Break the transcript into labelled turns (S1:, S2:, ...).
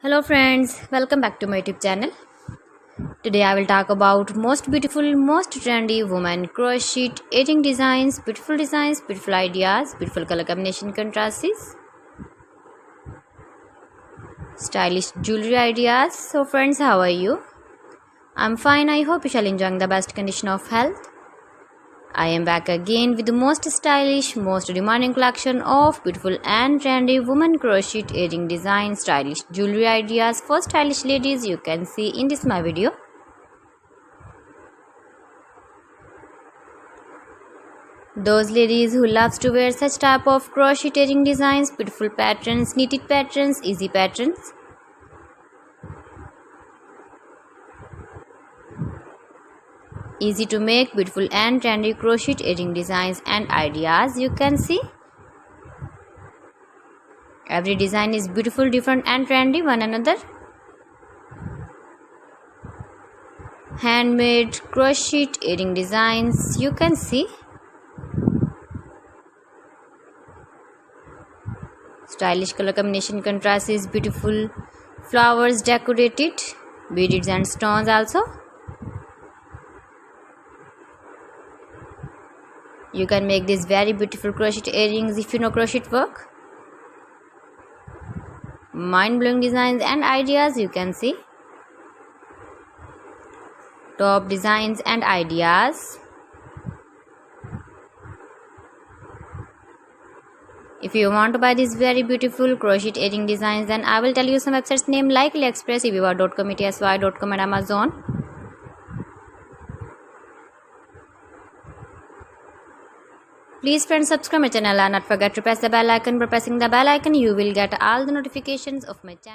S1: Hello friends, welcome back to my YouTube channel. Today I will talk about most beautiful, most trendy women crochet edging designs, beautiful ideas, beautiful color combination contrasts, stylish jewelry ideas. So friends, how are you? I'm fine. I hope you shall enjoy the best condition of health. I am back again with the most stylish, most demanding collection of beautiful and trendy women crochet edging design, stylish jewelry ideas for stylish ladies you can see in this my video. Those ladies who loves to wear such type of crochet edging designs, beautiful patterns, knitted patterns, easy patterns. Easy to make, beautiful and trendy crochet edging designs and ideas you can see. Every design is beautiful, different and trendy one another. Handmade crochet edging designs you can see. Stylish color combination contrast is beautiful. Flowers decorated, beads and stones also. You can make these very beautiful crochet earrings if you know crochet work. Mind-blowing designs and ideas you can see. Top designs and ideas. If you want to buy these very beautiful crochet earring designs, then I will tell you some websites name like AliExpress, eBay.com, etsy.com and Amazon. Please friends, subscribe my channel and not forget to press the bell icon. By pressing the bell icon you will get all the notifications of my channel.